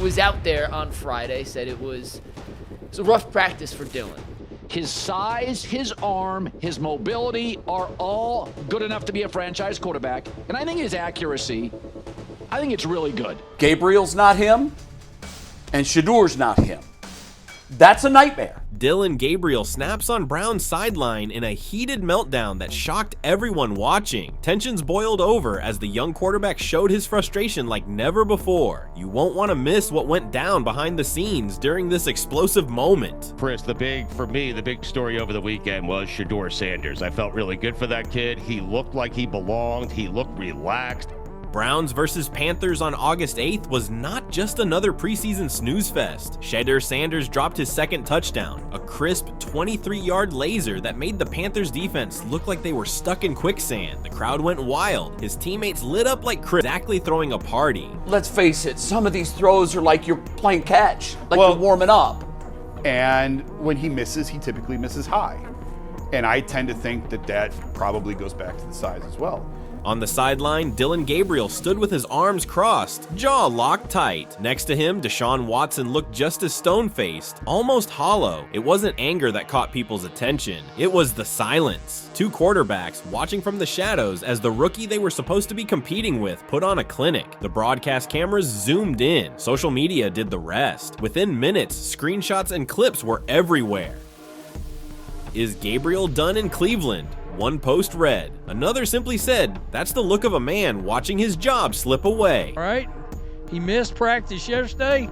was out there on Friday, said it was a rough practice for Dillon. His size, his arm, his mobility are all good enough to be a franchise quarterback. And I think his accuracy, I think it's really good. Gabriel's not him, and Shadeur's not him. That's a nightmare. Dillon Gabriel snaps on Brown's sideline in a heated meltdown that shocked everyone watching. Tensions boiled over as the young quarterback showed his frustration like never before. You won't want to miss what went down behind the scenes during this explosive moment. Chris, the big story over the weekend was Shedeur Sanders. I felt really good for that kid. He looked like he belonged. He looked relaxed. Browns versus Panthers on August 8th was not just another preseason snooze fest. Shedeur Sanders dropped his second touchdown, a crisp 23-yard laser that made the Panthers defense look like they were stuck in quicksand. The crowd went wild. His teammates lit up like Chris, exactly throwing a party. Let's face it, some of these throws are like you're playing catch, like you're warming up. And when he misses, he typically misses high. And I tend to think that probably goes back to the size as well. On the sideline, Dillon Gabriel stood with his arms crossed, jaw locked tight. Next to him, Deshaun Watson looked just as stone-faced, almost hollow. It wasn't anger that caught people's attention, it was the silence. Two quarterbacks watching from the shadows as the rookie they were supposed to be competing with put on a clinic. The broadcast cameras zoomed in, social media did the rest. Within minutes, screenshots and clips were everywhere. Is Gabriel done in Cleveland? One post read. Another simply said, that's the look of a man watching his job slip away. All right, he missed practice yesterday,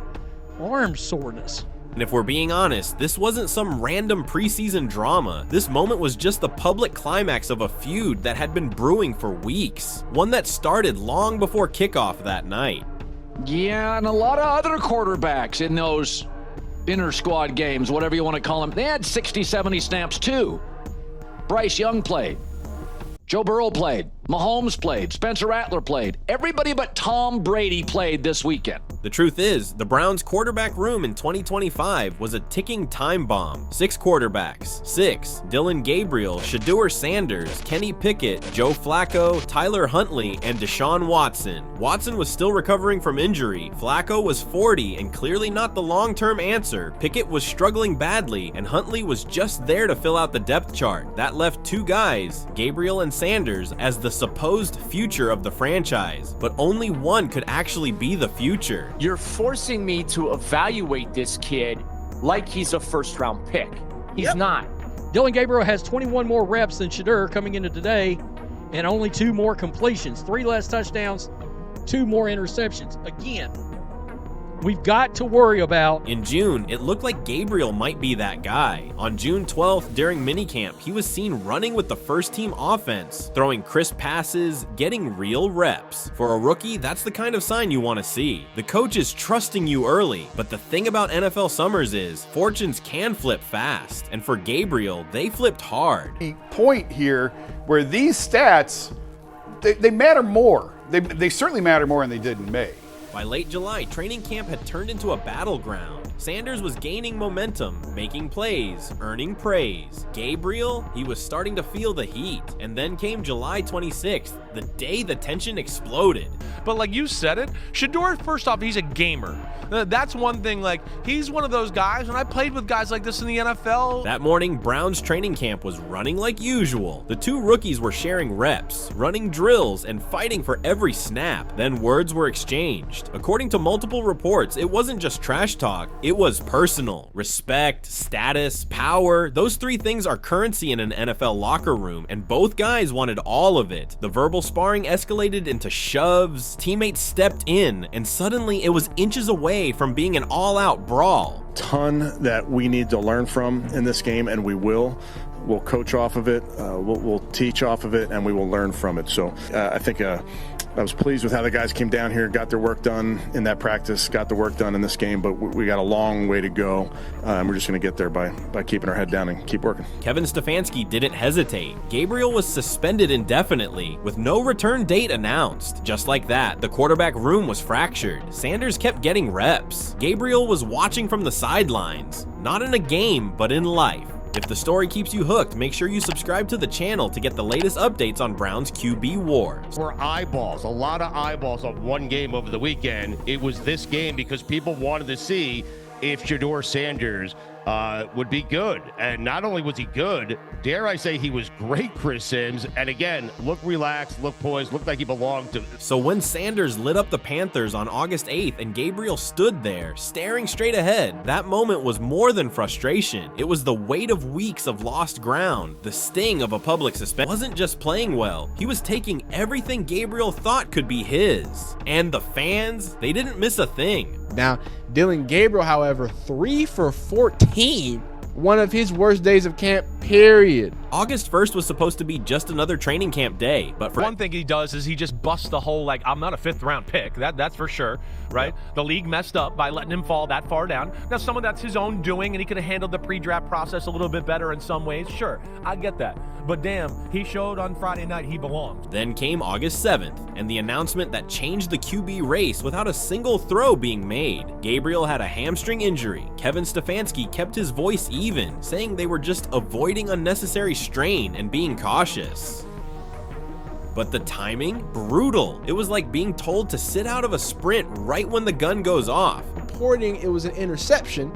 arm soreness. And if we're being honest, this wasn't some random preseason drama. This moment was just the public climax of a feud that had been brewing for weeks. One that started long before kickoff that night. Yeah, and a lot of other quarterbacks in those inter-squad games, whatever you want to call them, they had 60, 70 snaps too. Bryce Young played. Joe Burrow played. Mahomes played. Spencer Rattler played. Everybody but Tom Brady played this weekend. The truth is, the Browns' quarterback room in 2025 was a ticking time bomb. 6 quarterbacks. 6. Dillon Gabriel, Shedeur Sanders, Kenny Pickett, Joe Flacco, Tyler Huntley, and Deshaun Watson. Watson was still recovering from injury. Flacco was 40 and clearly not the long-term answer. Pickett was struggling badly, and Huntley was just there to fill out the depth chart. That left 2 guys, Gabriel and Sanders, as the supposed future of the franchise. But only one could actually be the future. You're forcing me to evaluate this kid like he's a first-round pick. He's not. Dillon Gabriel has 21 more reps than Shedeur coming into today, and only 2 more completions, 3 less touchdowns, 2 more interceptions. Again, we've got to worry about. In June, it looked like Gabriel might be that guy. On June 12th, during minicamp, he was seen running with the first-team offense, throwing crisp passes, getting real reps. For a rookie, that's the kind of sign you want to see. The coach is trusting you early, but the thing about NFL summers is, fortunes can flip fast, and for Gabriel, they flipped hard. The point here where these stats, they matter more. They certainly matter more than they did in May. By late July, training camp had turned into a battleground. Sanders was gaining momentum, making plays, earning praise. Gabriel, he was starting to feel the heat. And then came July 26th, the day the tension exploded. But like you said it, Shedeur, first off, he's a gamer. That's one thing, like, he's one of those guys, and I played with guys like this in the NFL. That morning, Browns training camp was running like usual. The 2 rookies were sharing reps, running drills, and fighting for every snap. Then words were exchanged. According to multiple reports, it wasn't just trash talk, it was personal. Respect, status, power, those 3 things are currency in an NFL locker room, and both guys wanted all of it. The verbal sparring escalated into shoves, teammates stepped in, and suddenly it was inches away from being an all-out brawl. Ton that we need to learn from in this game, and we will. We'll coach off of it, we'll teach off of it, and we will learn from it. So I think I was pleased with how the guys came down here, got their work done in that practice, got the work done in this game, but we got a long way to go, and we're just going to get there by keeping our head down and keep working. Kevin Stefanski didn't hesitate. Gabriel was suspended indefinitely, with no return date announced. Just like that, the quarterback room was fractured. Sanders kept getting reps. Gabriel was watching from the sidelines, not in a game, but in life. If the story keeps you hooked, make sure you subscribe to the channel to get the latest updates on Browns QB wars. Were eyeballs, a lot of eyeballs on one game over the weekend. It was this game because people wanted to see if Shedeur Sanders would be good. And not only was he good, dare I say he was great, Chris Sims. And again, looked relaxed, looked poised, looked like he belonged to. So when Sanders lit up the Panthers on August 8th and Gabriel stood there, staring straight ahead, that moment was more than frustration. It was the weight of weeks of lost ground, the sting of a public suspension. He wasn't just playing well, he was taking everything Gabriel thought could be his. And the fans, they didn't miss a thing. Now, Dillon Gabriel, however, 3 for 14. One of his worst days of camp, period. August 1st was supposed to be just another training camp day, but for one thing he does is he just busts the whole, like, I'm not a 5th round pick. That's for sure, right? Yeah. The league messed up by letting him fall that far down. Now, some of that's his own doing, and he could have handled the pre-draft process a little bit better in some ways. Sure, I get that. But damn, he showed on Friday night he belonged. Then came August 7th, and the announcement that changed the QB race without a single throw being made. Gabriel had a hamstring injury. Kevin Stefanski kept his voice even, saying they were just avoiding unnecessary strain and being cautious. But the timing? Brutal. It was like being told to sit out of a sprint right when the gun goes off. Reporting it was an interception,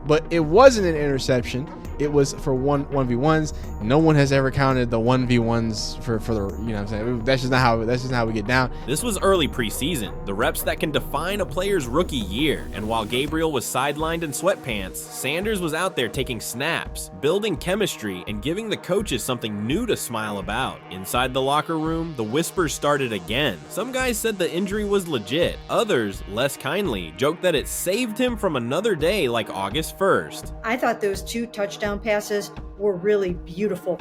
but it wasn't an interception. It was for 1v1s. No one has ever counted the 1v1s for the, you know what I'm saying? That's just not how we get down. This was early preseason, the reps that can define a player's rookie year. And while Gabriel was sidelined in sweatpants, Sanders was out there taking snaps, building chemistry, and giving the coaches something new to smile about. Inside the locker room, the whispers started again. Some guys said the injury was legit. Others, less kindly, joked that it saved him from another day like August 1st. I thought those 2 touchdowns passes were really beautiful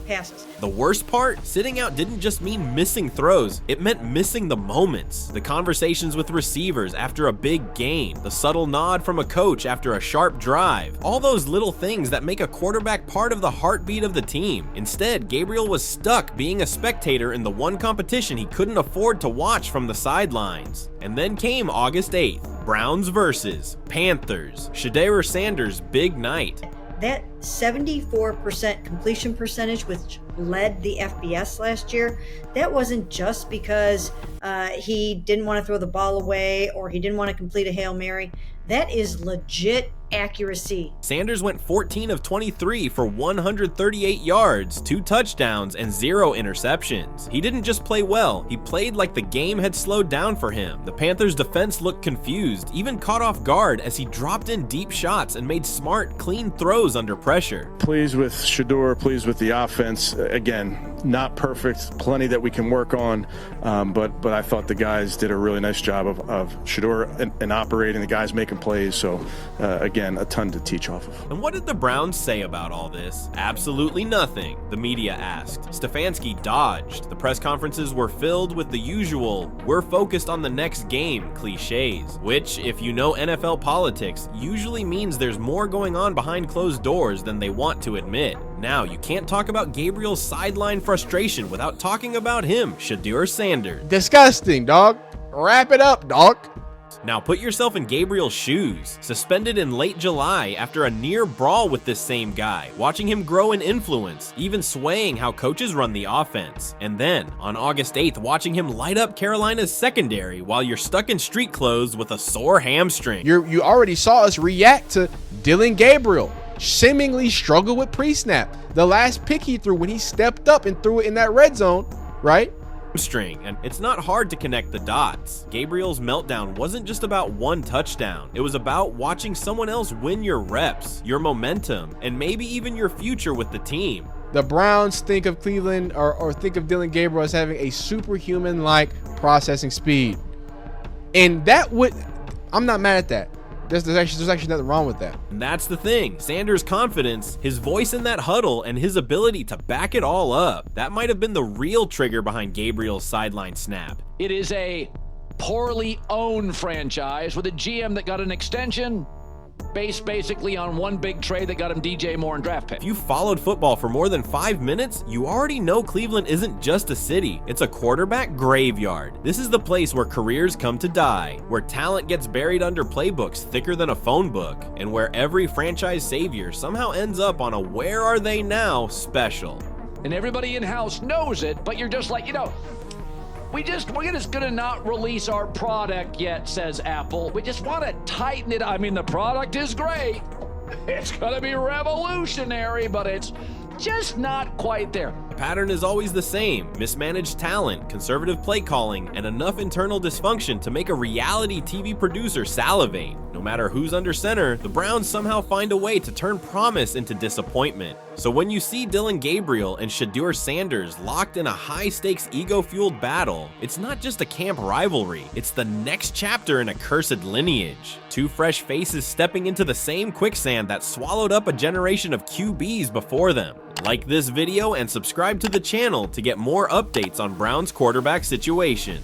passes. The worst part, sitting out didn't just mean missing throws, it meant missing the moments, the conversations with receivers after a big gain, the subtle nod from a coach after a sharp drive, all those little things that make a quarterback part of the heartbeat of the team. Instead, Gabriel was stuck being a spectator in the one competition he couldn't afford to watch from the sidelines. And then came August 8th, Browns versus Panthers, Shedeur Sanders' big night. That 74% completion percentage, which led the FBS last year, that wasn't just because he didn't want to throw the ball away or he didn't want to complete a Hail Mary. That is legit accuracy. Sanders went 14 of 23 for 138 yards, 2 touchdowns, and 0 interceptions. He didn't just play well, he played like the game had slowed down for him. The Panthers' defense looked confused, even caught off guard as he dropped in deep shots and made smart, clean throws under pressure. Pleased with Shedeur, pleased with the offense. Again, not perfect, plenty that we can work on, but I thought the guys did a really nice job of Shedeur and operating, the guys making plays, so again, a ton to teach off of. And what did the Browns say about all this? Absolutely nothing, the media asked. Stefanski dodged. The press conferences were filled with the usual, we're focused on the next game cliches, which, if you know NFL politics, usually means there's more going on behind closed doors than they want to admit. Now, you can't talk about Gabriel's sideline frustration without talking about him, Shedeur Sanders. Disgusting, dog. Wrap it up, dog. Now put yourself in Gabriel's shoes. Suspended in late July after a near brawl with this same guy, watching him grow in influence, even swaying how coaches run the offense. And then, on August 8th, watching him light up Carolina's secondary while you're stuck in street clothes with a sore hamstring. You already saw us react to Dillon Gabriel seemingly struggle with pre-snap. The last pick he threw when he stepped up and threw it in that red zone, right? And it's not hard to connect the dots. Gabriel's meltdown wasn't just about one touchdown. It was about watching someone else win your reps, your momentum, and maybe even your future with the team. The Browns think of Cleveland or think of Dillon Gabriel as having a superhuman-like processing speed. And that would, I'm not mad at that. There's actually nothing wrong with that. And that's the thing. Sanders' confidence, his voice in that huddle, and his ability to back it all up. That might have been the real trigger behind Gabriel's sideline snap. It is a poorly owned franchise with a GM that got an extension based basically on one big trade that got him DJ Moore and draft pick. If you followed football for more than 5 minutes, you already know Cleveland isn't just a city, it's a quarterback graveyard. This is the place where careers come to die, where talent gets buried under playbooks thicker than a phone book, and where every franchise savior somehow ends up on a "where are they now" special. And everybody in-house knows it, but you're just like, we're just gonna not release our product yet, says Apple. We just want to tighten it. I mean, the product is great. It's gonna be revolutionary, but it's just not quite there. The pattern is always the same: mismanaged talent, conservative play calling, and enough internal dysfunction to make a reality TV producer salivate. No matter who's under center, the Browns somehow find a way to turn promise into disappointment. So when you see Dillon Gabriel and Shedeur Sanders locked in a high-stakes, ego-fueled battle, it's not just a camp rivalry, it's the next chapter in a cursed lineage. Two fresh faces stepping into the same quicksand that swallowed up a generation of QBs before them. Like this video and subscribe to the channel to get more updates on Browns quarterback situation.